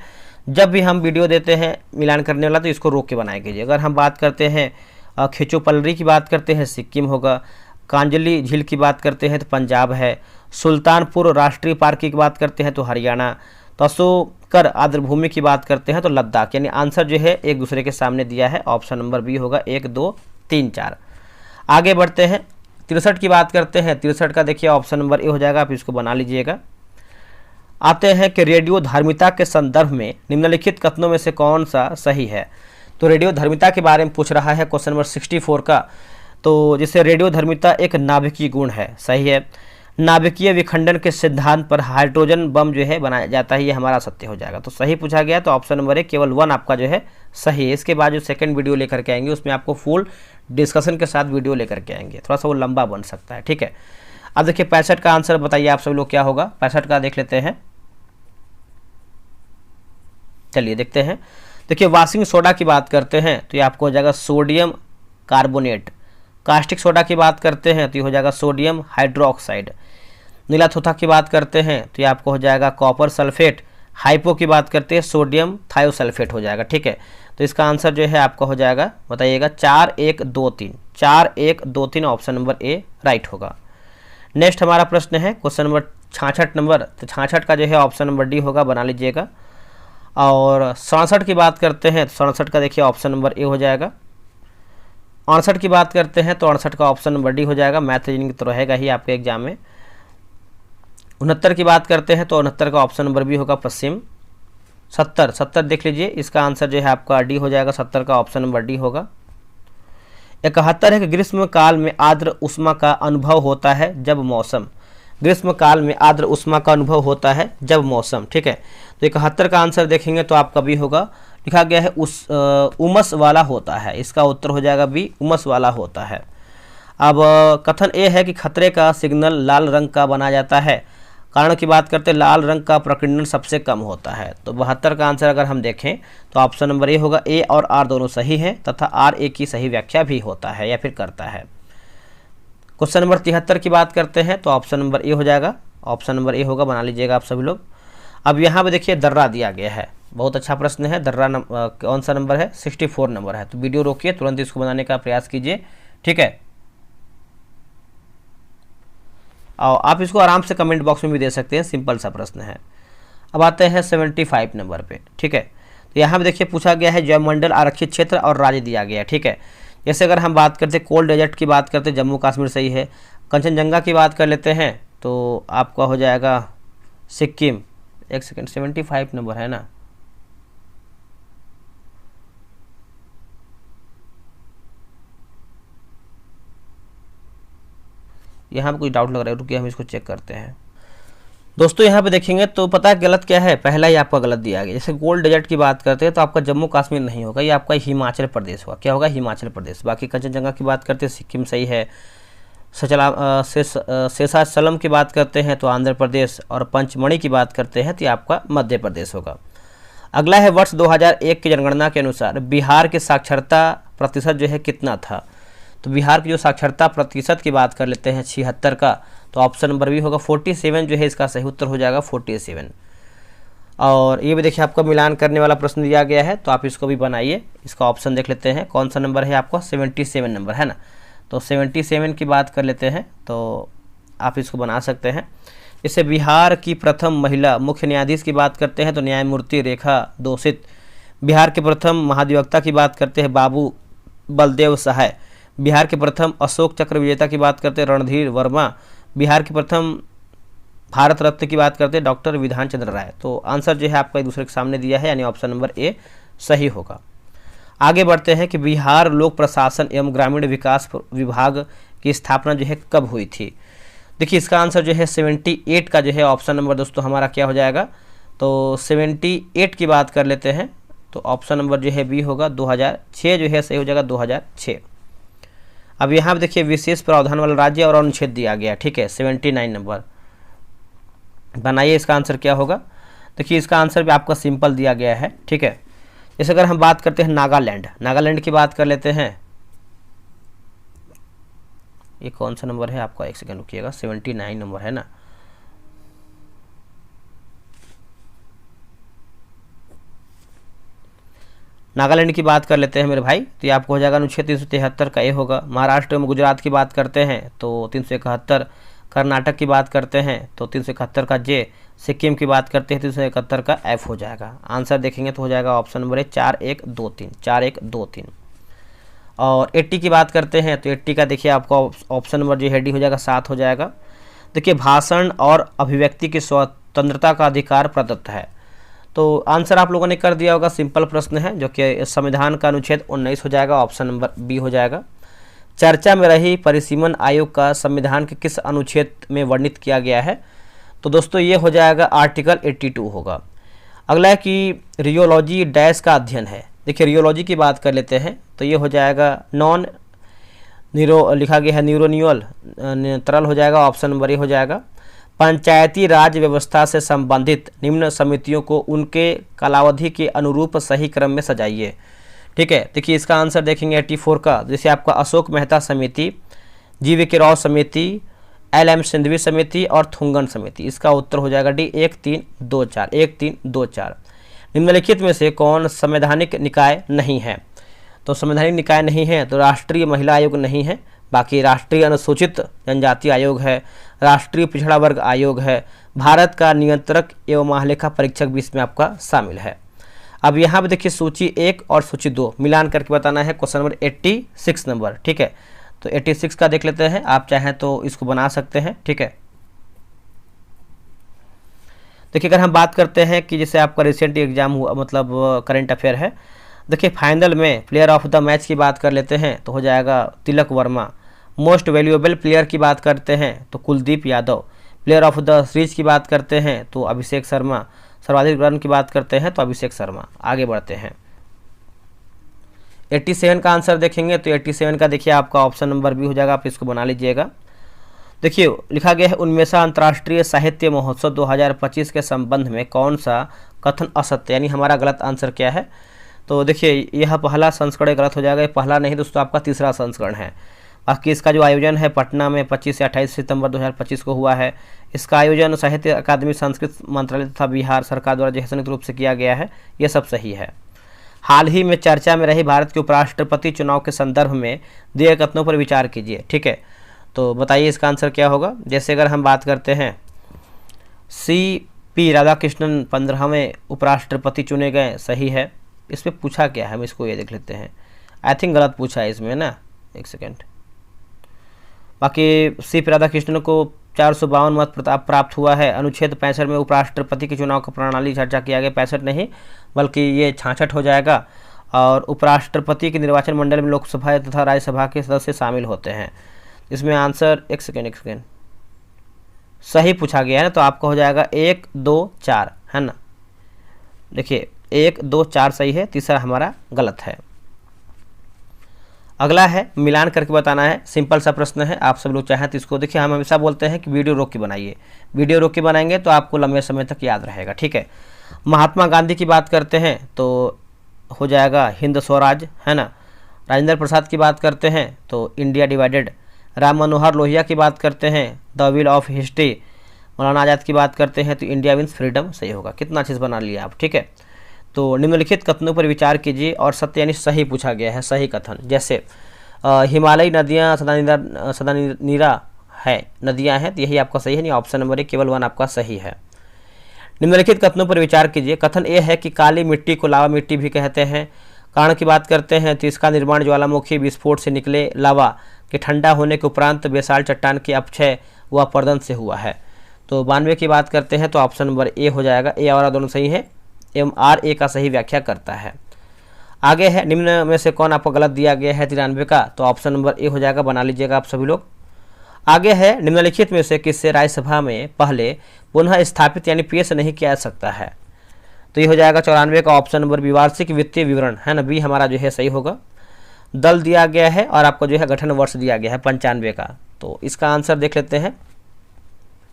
जब भी हम वीडियो देते हैं मिलान करने वाला तो इसको रोक के बनाया कीजिए। अगर हम बात करते हैं खिचोपल्ली की बात करते हैं सिक्किम होगा, कांजली झील की बात करते हैं तो पंजाब है, सुल्तानपुर राष्ट्रीय पार्क की बात करते हैं तो हरियाणा, तसोकर आर्द्रभूमि की बात करते हैं तो लद्दाख। यानी आंसर जो है एक दूसरे के सामने दिया है। ऑप्शन नंबर बी होगा 1 2 3 4। आगे बढ़ते हैं 63 की बात करते हैं। 63 का देखिए ऑप्शन नंबर ए हो जाएगा, आप इसको बना लीजिएगा। आते हैं कि रेडियो धार्मिकता के संदर्भ में निम्नलिखित कथनों में से कौन सा सही है। तो रेडियो धार्मिकता के बारे में पूछ रहा है क्वेश्चन नंबर 64 का। तो जिससे रेडियो धार्मिकता एक नाभिकीय गुण है, सही है। नाभिकीय विखंडन के सिद्धांत पर हाइड्रोजन बम जो है बनाया जाता है, ये हमारा सत्य हो जाएगा। तो सही पूछा गया तो ऑप्शन नंबर ए केवल 1 आपका जो है सही है। इसके बाद जो सेकंड वीडियो लेकर के आएंगे उसमें आपको फुल डिस्कशन के साथ वीडियो लेकर के आएंगे, थोड़ा सा वो लंबा बन सकता है, ठीक है। अब देखिए 65 का आंसर बताइए आप सब लोग क्या होगा। 65 का देख लेते हैं, चलिए देखते हैं। देखिए वाशिंग सोडा की बात करते हैं तो ये आपको हो जाएगा सोडियम कार्बोनेट। कास्टिक सोडा की बात करते हैं तो ये हो जाएगा सोडियम हाइड्रोक्साइड। नीला थोथा की बात करते हैं तो ये आपको हो जाएगा कॉपर सल्फेट। हाइपो की बात करते हैं सोडियम थायोसल्फेट हो जाएगा, ठीक है। तो इसका आंसर जो है आपका हो जाएगा, बताइएगा 4 1 2 3, 4 1 2 3 ऑप्शन नंबर ए राइट होगा। नेक्स्ट हमारा प्रश्न है क्वेश्चन नंबर 66 नंबर। तो 66 का जो है ऑप्शन नंबर डी होगा, बना लीजिएगा। और 67 की बात करते हैं तो 67 का देखिए ऑप्शन नंबर ए हो जाएगा। 68 की बात करते हैं तो 68 का ऑप्शन नंबर डी हो जाएगा। मैथ रीजनिंग तो रहेगा ही आपके एग्जाम में। 69 की बात करते हैं तो 69 का ऑप्शन नंबर बी होगा पश्चिम। 70 देख लीजिए, इसका आंसर जो है आपका डी हो जाएगा। 70 का ऑप्शन नंबर डी होगा। 71 है कि ग्रीष्म काल में आर्द्र उष्मा का अनुभव होता है जब मौसम, ग्रीष्म काल में आर्द्र उष्मा का अनुभव होता है जब मौसम, ठीक है। तो 71 का आंसर देखेंगे तो आपका बी होगा, लिखा गया है उमस वाला होता है। इसका उत्तर हो जाएगा बी, उमस वाला होता है। अब कथन ए है कि खतरे का सिग्नल लाल रंग का बना जाता है। कारण की बात करते हैं लाल रंग का प्रकीर्णन सबसे कम होता है। तो 72 का आंसर अगर हम देखें तो ऑप्शन नंबर ए होगा। ए और आर दोनों सही हैं तथा आर ए की सही व्याख्या भी होता है या फिर करता है। क्वेश्चन नंबर 73 की बात करते हैं तो ऑप्शन नंबर ए हो जाएगा। ऑप्शन नंबर ए होगा, बना लीजिएगा आप सभी लोग। अब यहाँ पे देखिए दर्रा दिया गया है, बहुत अच्छा प्रश्न है। दर्रा कौन सा नंबर है, 64 नंबर है। तो वीडियो रोकिए, तुरंत इसको बनाने का प्रयास कीजिए, ठीक है। और आप इसको आराम से कमेंट बॉक्स में भी दे सकते हैं, सिंपल सा प्रश्न है। अब आते हैं 75 नंबर पे, ठीक है। तो यहाँ पे देखिए पूछा गया है जैवमंडल आरक्षित क्षेत्र और राज्य दिया गया है, ठीक है। जैसे अगर हम बात करते कोल्ड डेजर्ट की बात करते जम्मू कश्मीर सही है। कंचनजंगा की बात कर लेते हैं तो आपका हो जाएगा सिक्किम। एक सेकेंड, 75 नंबर है ना। यहाँ पे कुछ डाउट लग रहा है, रुकिए हम इसको चेक करते हैं। दोस्तों यहाँ पे देखेंगे तो पता है गलत क्या है, पहला ही आपका गलत दिया गया। जैसे गोल्ड डेजर्ट की बात करते हैं तो आपका जम्मू कश्मीर नहीं होगा, ये आपका हिमाचल प्रदेश होगा। क्या होगा, हिमाचल प्रदेश। बाकी कंचनजंगा की बात करते हैं सिक्किम सही है। शेषाचलम की बात करते हैं तो आंध्र प्रदेश, और पंचमढ़ी की बात करते हैं तो ये आपका मध्य प्रदेश होगा। अगला है वर्ष 2001 की जनगणना के अनुसार बिहार के साक्षरता प्रतिशत जो है कितना था। तो बिहार की जो साक्षरता प्रतिशत की बात कर लेते हैं 76 का, तो ऑप्शन नंबर भी होगा 47 जो है इसका सही उत्तर हो जाएगा 47। और ये भी देखिए आपको मिलान करने वाला प्रश्न दिया गया है, तो आप इसको भी बनाइए। इसका ऑप्शन देख लेते हैं कौन सा नंबर है आपका, 77 नंबर है ना। तो 77 की बात कर लेते हैं तो आप इसको बना सकते हैं। इससे बिहार की प्रथम महिला मुख्य न्यायाधीश की बात करते हैं तो न्यायमूर्ति रेखा दोषित। बिहार के प्रथम महाधिवक्ता की बात करते हैं बाबू बलदेव सहाय। बिहार के प्रथम अशोक चक्र विजेता की बात करते हैं रणधीर वर्मा। बिहार के प्रथम भारत रत्न की बात करते हैं डॉक्टर विधान चंद्र राय। तो आंसर जो है आपका एक दूसरे के सामने दिया है, यानी ऑप्शन नंबर ए सही होगा। आगे बढ़ते हैं कि बिहार लोक प्रशासन एवं ग्रामीण विकास विभाग की स्थापना जो है कब हुई थी। देखिए इसका आंसर जो है 78 का जो है ऑप्शन नंबर दोस्तों हमारा क्या हो जाएगा, तो 78 की बात कर लेते हैं तो ऑप्शन नंबर जो है बी होगा 2006 जो है सही हो जाएगा 2006। अब यहाँ पे देखिए विशेष प्रावधान वाला राज्य और अनुच्छेद दिया गया, ठीक है 79 नंबर। बनाइए इसका आंसर क्या होगा। देखिए इसका आंसर भी आपका सिंपल दिया गया है, ठीक है। जैसे अगर हम बात करते हैं नागालैंड, नागालैंड की बात कर लेते हैं, ये कौन सा नंबर है आपका, एक सेकंड रुकिएगा, 79 नंबर है ना। नागालैंड की बात कर लेते हैं मेरे भाई, तो ये आपको हो जाएगा अनुच्छेद 373 का ए होगा। महाराष्ट्र एवं गुजरात की बात करते हैं तो 371, कर्नाटक की बात करते हैं तो 371 का जे, सिक्किम की बात करते हैं 371 का एफ हो जाएगा। आंसर देखेंगे तो हो जाएगा ऑप्शन नंबर है 4123, 4123। और 80 की बात करते हैं तो 80 का देखिए आपका ऑप्शन नंबर जो है डी हो जाएगा 7 हो जाएगा। देखिए भाषण और अभिव्यक्ति की स्वतंत्रता का अधिकार प्रदत्त है, तो आंसर आप लोगों ने कर दिया होगा, सिंपल प्रश्न है जो कि संविधान का अनुच्छेद 19 हो जाएगा, ऑप्शन नंबर बी हो जाएगा। चर्चा में रही परिसीमन आयोग का संविधान के किस अनुच्छेद में वर्णित किया गया है, तो दोस्तों ये हो जाएगा आर्टिकल 82 होगा। अगला है कि रियोलॉजी डैश का अध्ययन है। देखिए रियोलॉजी की बात कर लेते हैं तो ये हो जाएगा नॉन न्यूरो, लिखा गया है न्यूरोनियल तरल हो जाएगा, ऑप्शन नंबर ए हो जाएगा। पंचायती राज व्यवस्था से संबंधित निम्न समितियों को उनके कालावधि के अनुरूप सही क्रम में सजाइए, ठीक है। देखिए इसका आंसर देखेंगे 84 का, जैसे आपका अशोक मेहता समिति, GV के राव समिति, LM सिंधवी समिति और थुंगन समिति। इसका उत्तर हो जाएगा डी 1324, 1324। निम्नलिखित में से कौन संवैधानिक निकाय नहीं है, तो संवैधानिक निकाय नहीं है तो राष्ट्रीय महिला आयोग नहीं है, बाकी राष्ट्रीय अनुसूचित जनजाति आयोग है, राष्ट्रीय पिछड़ा वर्ग आयोग है, भारत का नियंत्रक एवं महालेखा परीक्षक भी इसमें आपका शामिल है। अब यहाँ पे देखिए सूची 1 और सूची 2 मिलान करके बताना है, क्वेश्चन नंबर 86 नंबर, ठीक है। तो 86 का देख लेते हैं, आप चाहें तो इसको बना सकते हैं, ठीक है। देखिए अगर हम बात करते हैं कि जैसे आपका रिसेंट एग्जाम हुआ, मतलब करंट अफेयर है, देखिए फाइनल में प्लेयर ऑफ द मैच की बात कर लेते हैं तो हो जाएगा Tilak Varma. Most valuable player की बात करते हैं तो Kuldeep Yadav. Player of the series की बात करते हैं तो अभिषेक शर्मा। सर्वाधिक रन की बात करते हैं तो अभिषेक शर्मा। आगे बढ़ते हैं, 87 का आंसर देखेंगे तो 87 का देखिए आपका ऑप्शन नंबर बी हो जाएगा, आप इसको बना लीजिएगा। देखिए लिखा गया है उन्मेषा अंतर्राष्ट्रीय साहित्य महोत्सव 2025 के संबंध में कौन सा कथन असत्य, यानी हमारा गलत आंसर क्या है, तो देखिए यह पहला संस्करण गलत हो जाएगा, ये पहला नहीं दोस्तों आपका तीसरा संस्करण है। बाकी इसका जो आयोजन है पटना में 25 से 28 सितंबर 2025 को हुआ है। इसका आयोजन साहित्य अकादमी संस्कृत मंत्रालय तथा बिहार सरकार द्वारा जो संयुक्त रूप से किया गया है, ये सब सही है। हाल ही में चर्चा में रही भारत के उपराष्ट्रपति चुनाव के संदर्भ में दिए कथनों पर विचार कीजिए, ठीक है। तो बताइए इसका आंसर क्या होगा। जैसे अगर हम बात करते हैं CP राधाकृष्णन 15वें उपराष्ट्रपति चुने गए, सही है। इस पर पूछा क्या है, हम इसको ये देख लेते हैं। आई थिंक गलत पूछा है इसमें ना, एक सेकेंड। बाकी CP राधाकृष्णन को 452 मत प्राप्त हुआ है। अनुच्छेद 65 में उपराष्ट्रपति के चुनाव का प्रणाली चर्चा किया गया, 65 नहीं बल्कि ये 66 हो जाएगा। और उपराष्ट्रपति के निर्वाचन मंडल में लोकसभा तथा राज्यसभा के सदस्य शामिल होते हैं। इसमें आंसर एक सेकेंड सही पूछा गया है ना, तो आपका हो जाएगा 1 2 4 है ना। देखिए 1 2 4 सही है, तीसरा हमारा गलत है। अगला है मिलान करके बताना है, सिंपल सा प्रश्न है, आप सब लोग चाहें तो इसको देखिए। हम हमेशा बोलते हैं कि वीडियो रोक के बनाइए, वीडियो रोक के बनाएंगे तो आपको लंबे समय तक याद रहेगा, ठीक है। महात्मा गांधी की बात करते हैं तो हो जाएगा हिंद स्वराज है ना। राजेंद्र प्रसाद की बात करते हैं तो इंडिया डिवाइडेड। राम मनोहर लोहिया की बात करते हैं द व्हील ऑफ हिस्ट्री। मौलाना आज़ाद की बात करते हैं तो इंडिया विंस फ्रीडम, सही होगा। कितना अच्छे से बना लिया आप, ठीक है। तो निम्नलिखित कथनों पर विचार कीजिए और सत्य यानी सही पूछा गया है, सही कथन। जैसे हिमालयी नदियाँ सदा नीरा है, नदियाँ हैं, तो यही आपका सही है, नहीं ऑप्शन नंबर 1 केवल 1 आपका सही है। निम्नलिखित कथनों पर विचार कीजिए। कथन ए है कि काली मिट्टी को लावा मिट्टी भी कहते हैं। कारण की बात करते हैं तो इसका निर्माण ज्वालामुखी विस्फोट से निकले लावा के ठंडा होने के उपरांत बेसाल चट्टान के अपक्षय व अपरदन से हुआ है। तो 92 की बात करते हैं तो ऑप्शन नंबर ए हो जाएगा, ए और दोनों सही है एवं आर ए का सही व्याख्या करता है। आगे है निम्न में से कौन आपको गलत दिया गया है 93 का, तो ऑप्शन नंबर ए हो जाएगा, बना लीजिएगा आप सभी लोग। आगे है, निम्नलिखित में से किससे राज्यसभा में पहले पुनः स्थापित यानी पेश नहीं किया जा सकता है? तो ये हो जाएगा 94 का ऑप्शन नंबर बी, वार्षिक वित्तीय विवरण है ना, बी हमारा जो है सही होगा। दल दिया गया है और आपको जो है गठन वर्ष दिया गया है 95 का, तो इसका आंसर देख लेते हैं।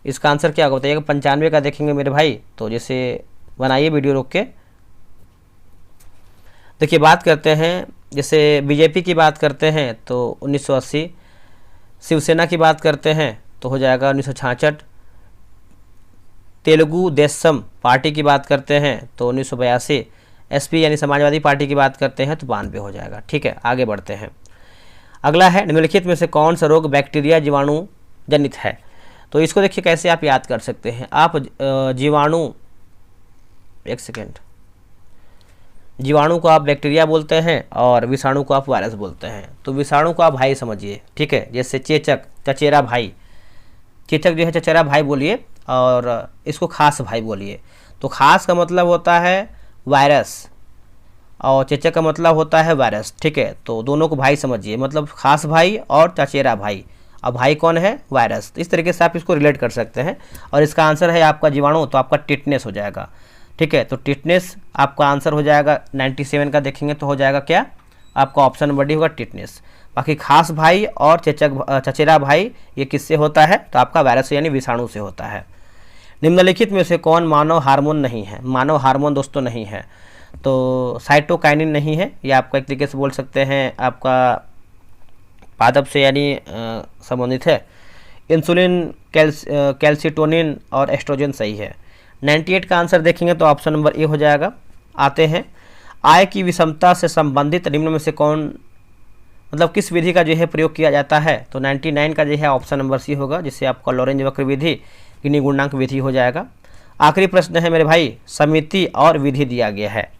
इसका आंसर क्या होगा बताइएगा? 95 का देखेंगे मेरे भाई, तो जैसे बनाइए वीडियो रोक के। देखिए बात करते हैं, जैसे बीजेपी की बात करते हैं तो 1980, शिवसेना की बात करते हैं तो हो जाएगा 1966, तेलुगु देशम पार्टी की बात करते हैं तो 1982, एसपी यानी समाजवादी पार्टी की बात करते हैं तो 92 हो जाएगा। ठीक है, आगे बढ़ते हैं। अगला है, निम्नलिखित में से कौन सा रोग बैक्टीरिया जीवाणु जनित है? तो इसको देखिए कैसे आप याद कर सकते हैं। आप जीवाणु, एक सेकेंड, जीवाणु को आप बैक्टीरिया बोलते हैं और विषाणु को आप वायरस बोलते हैं। तो विषाणु को आप भाई समझिए, ठीक है, जैसे चेचक, चचेरा भाई। चेचक जो है चचेरा भाई बोलिए और इसको खास भाई बोलिए। तो खास का मतलब होता है वायरस और चेचक का मतलब होता है वायरस। ठीक है, तो दोनों को भाई समझिए, मतलब खास भाई और चचेरा भाई, और भाई कौन है? वायरस। इस तरीके से आप इसको रिलेट कर सकते हैं। और इसका आंसर है आपका जीवाणु, तो आपका टिटनेस हो जाएगा। ठीक है, तो टिटनेस आपका आंसर हो जाएगा। 97 का देखेंगे तो हो जाएगा क्या? आपका ऑप्शन नंबर डी होगा टिटनेस। बाकी खास भाई और चचेरा भाई ये किससे होता है? तो आपका वायरस यानी विषाणु से होता है। निम्नलिखित में से कौन मानव हार्मोन नहीं है? मानव हार्मोन दोस्तों नहीं है, तो साइटोकाइनिन नहीं है, या आपका एक तरीके से बोल सकते हैं आपका पादप से यानी संबंधित है। इंसुलिन, कैल्सिटोनिन और एस्ट्रोजन सही है। 98 का आंसर देखेंगे तो ऑप्शन नंबर ए हो जाएगा। आते हैं, आय की विषमता से संबंधित निम्न में से कौन, मतलब किस विधि का जो है प्रयोग किया जाता है? तो 99 का जो है ऑप्शन नंबर सी होगा, जिससे आपका लॉरेंज वक्र विधि, गिनी गुणांक विधि हो जाएगा। आखिरी प्रश्न है मेरे भाई, समिति और विधि दिया गया है,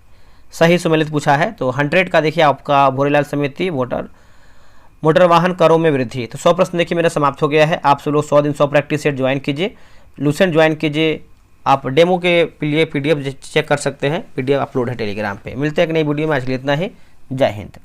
सही सुमेलित पूछा है। तो 100 का देखिए आपका भूरीलाल समिति, मोटर वाहन करों में वृद्धि। तो 100 प्रश्न देखिए मेरा समाप्त हो गया है। आप सब लोग 100 दिन 100 प्रैक्टिस सेट ज्वाइन कीजिए, लूसेंट ज्वाइन कीजिए। आप डेमो के लिए PDF चेक कर सकते हैं, PDF अपलोड है टेलीग्राम पे। मिलते हैं एक नई वीडियो में, आज के लिए इतना ही। जय हिंद।